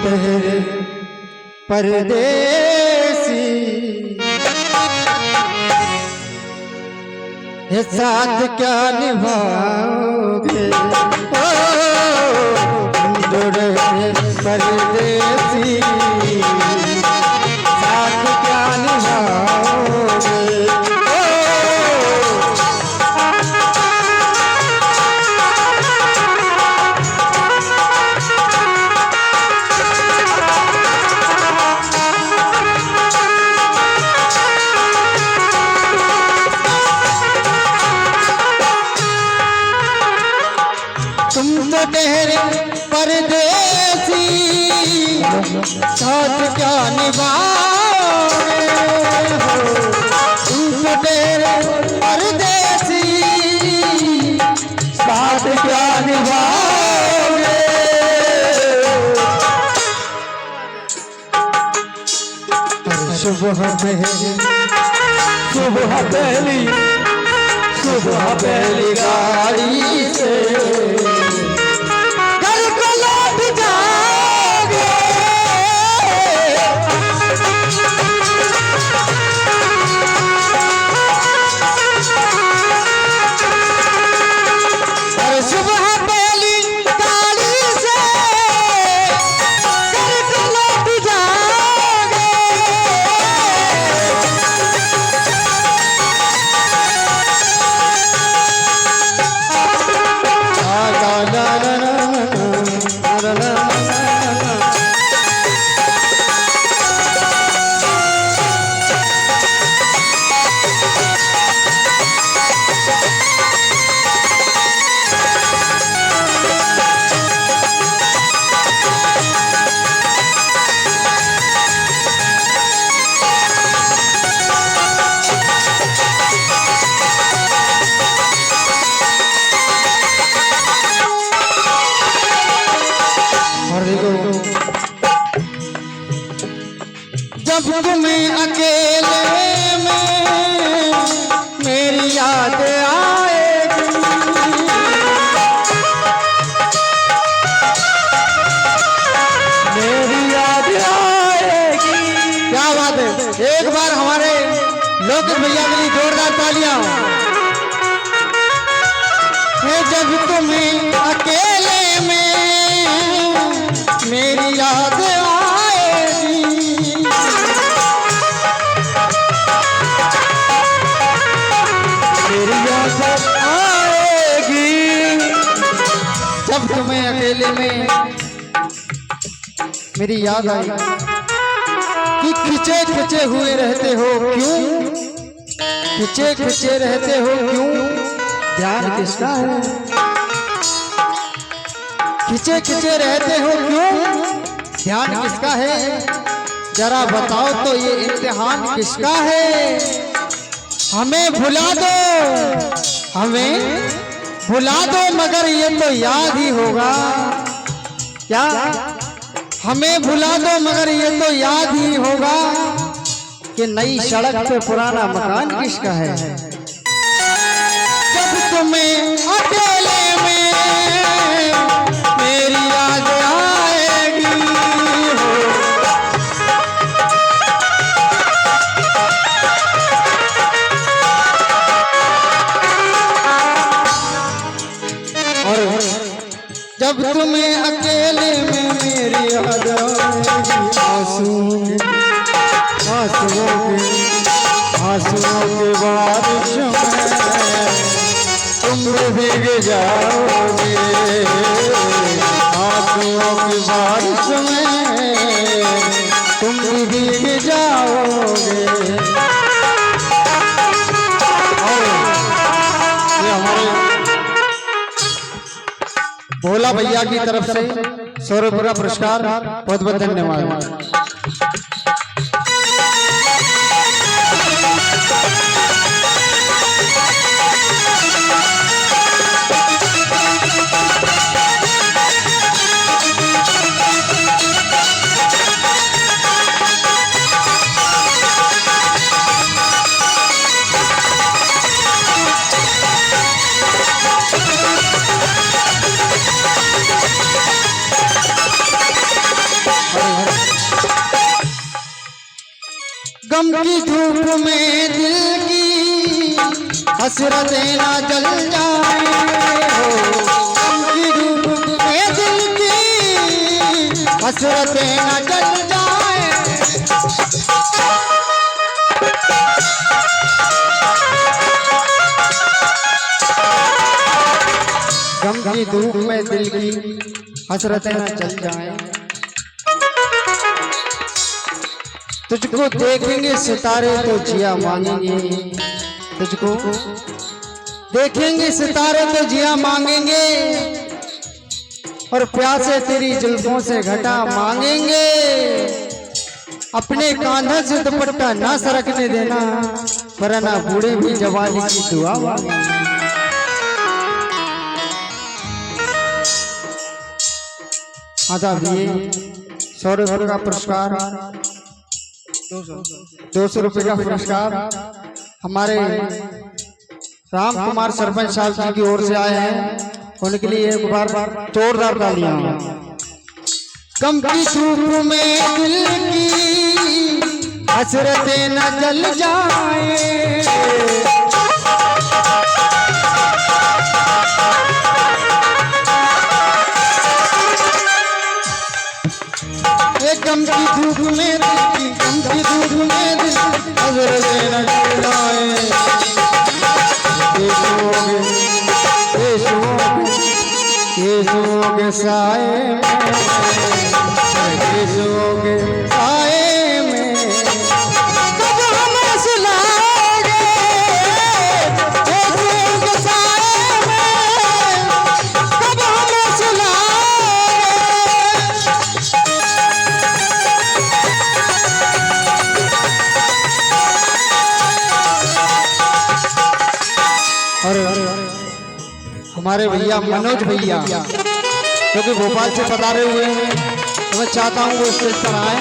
तेरे परदेसी ये साथ क्या निभाओगे तुम परदेसी साथ क्या निभाओगे तुम तो तेरे परदेसी साथ क्या निभाओगे हो तुम तो तेरे परदेसी साथ क्या निभाओगे सुबह पहली गाड़ी से जब तुम्हें अकेले में मेरी याद आएगी क्या बात है एक बार हमारे लोकेश भैया के लिए जोरदार तालियां जब तुम्हें अकेले में मेरी याद आएगी जब तुम्हें अकेले में मेरी याद आई कि खिंचे खिंचे हुए रहते हो क्यों खिंचे खिंचे रहते हो क्यों ध्यान किसका है खिंचे खिंचे रहते हो क्यों ध्यान किसका है जरा बताओ तो ये इम्तिहान किसका है हमें भुला दो मगर ये तो याद ही होगा क्या हमें भुला दो मगर ये तो याद ही होगा कि नई सड़क पे पुराना मकान किसका है जब तुम्हें अकेले में मेरी याद आएगी जब तुम्हें अकेले में मेरी याद आएगी आंसुओं के बारिश में तुम भीग जाओगे आंसुओं की बारिश में तुम भीग जाओगे ये हमारे भोला भैया की तरफ से 100 रुपये का पुरस्कार बहुत बहुत धन्यवाद गम की धूप में दिल की हसरतें ना जल जाए हो, गम की धूप में दिल की हसरतें ना जल जाए। गम की धूप में दिल की हसरतें ना जल जाए। तुझको देखेंगे सितारे तो जिया मांगेंगे, तुझको देखेंगे सितारे तो जिया मांगेंगे, और प्यासे तेरी जुल्फों से घटा मांगेंगे। अपने कांधे से दुपट्टा ना सरकने देना, वरना बूढ़े भी जवानी की दुआ मांगेंगे। आदाब ये 100 रुपये का पुरस्कार, 200 रुपये का पुरस्कार हमारे राम कुमार सरपंच साहब जी की ओर से आए हैं, उनके लिए एक बार जोरदार तालियां। गम की धूप में दिल की हसरतें न जल जाए, गम की धूप में दिल की, गम की धूप में दिल की हसरतें न जल जाए। यीशुओं के साए में, यीशुओं के साए में कब हमें सुलाओगे, यीशुओं के साए में कब हमें सुलाओगे। और हमारे भैया मनोज भैया जो कि भोपाल से पधारे हुए हैं, तो मैं चाहता हूँ वो स्टेज पर आए।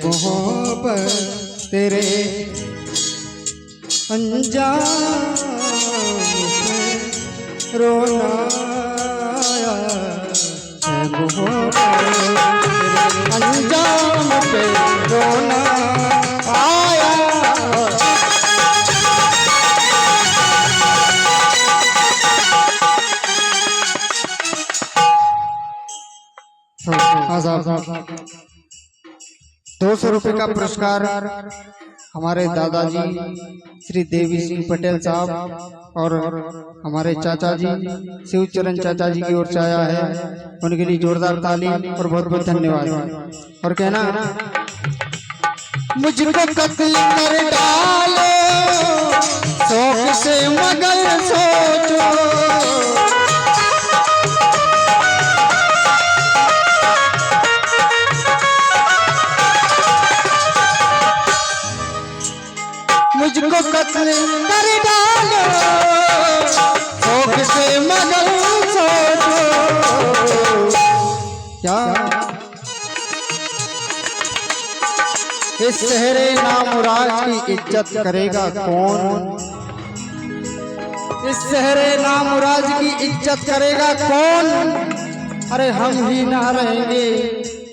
मोहब्बत तेरे अंजाम पे रोना आया है, मोहब्बत तेरे अंजाम पे रोना आया। आजाद 200 रुपये का पुरस्कार हमारे दादाजी श्री देवी सिंह पटेल साहब और हमारे चाचा जी शिवचरण चाचा जी की ओर से आया है, उनके लिए जोरदार ताली और बहुत बहुत धन्यवाद। और कहना, मुझको कत्ल कर डालो शौक से मगर सोचो, मुझको कत्ल कर डालो शौक से मगर सोचो। क्या इस शहरे नामुराद की इज्जत करेगा कौन, इस शहरे नामुराद की इज्जत करेगा कौन। अरे हम ही ना रहेंगे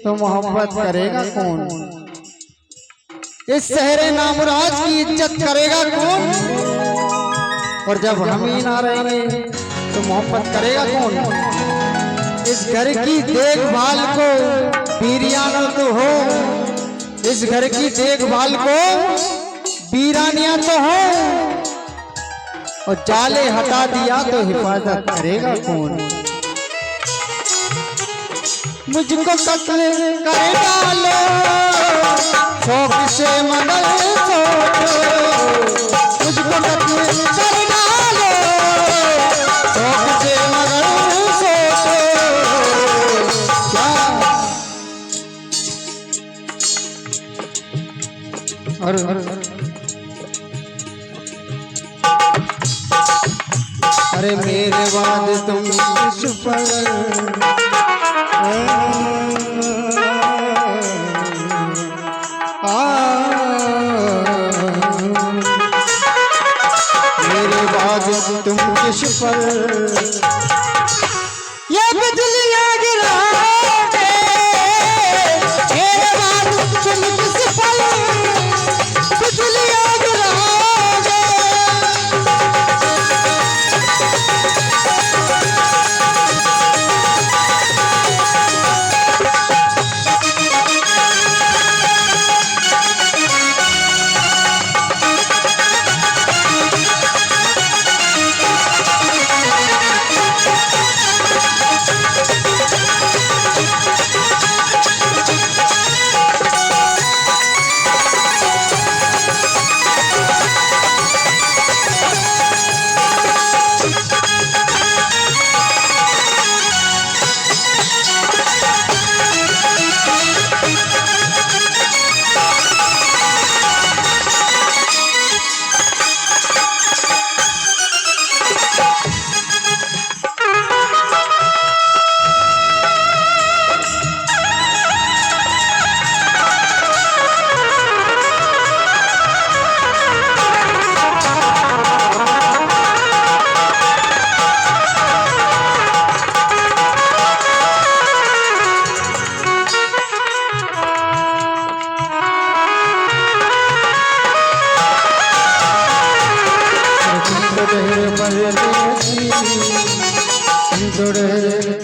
तो मोहब्बत करेगा कौन, इस शहरे नामुराद की इज्जत करेगा कौन। और जब हम ही ना रहेंगे तो मोहब्बत करेगा कौन। इस घर की देखभाल को बीरियाना तो हो, इस घर की देखभाल को बीरानिया तो हो, और जाले हटा दिया तो हिफाजत करेगा कौन। मुझको कत्ल कर डालो शौक से मगर सोचो, मुझको कत्ल अरे मेरे बाद तुम किस पर मेरे बाद तुम किस पर ये बिजलियां गिराओगे, मेरे बाद तुम किस पर बिजलियां गिराओगे।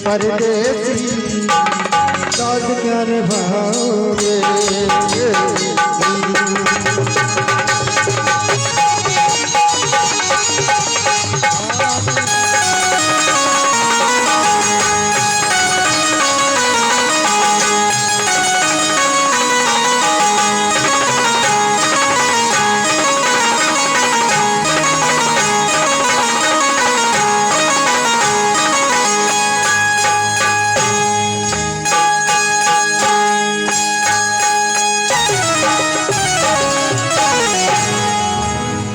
परदेसी साथ क्या निभाओगे।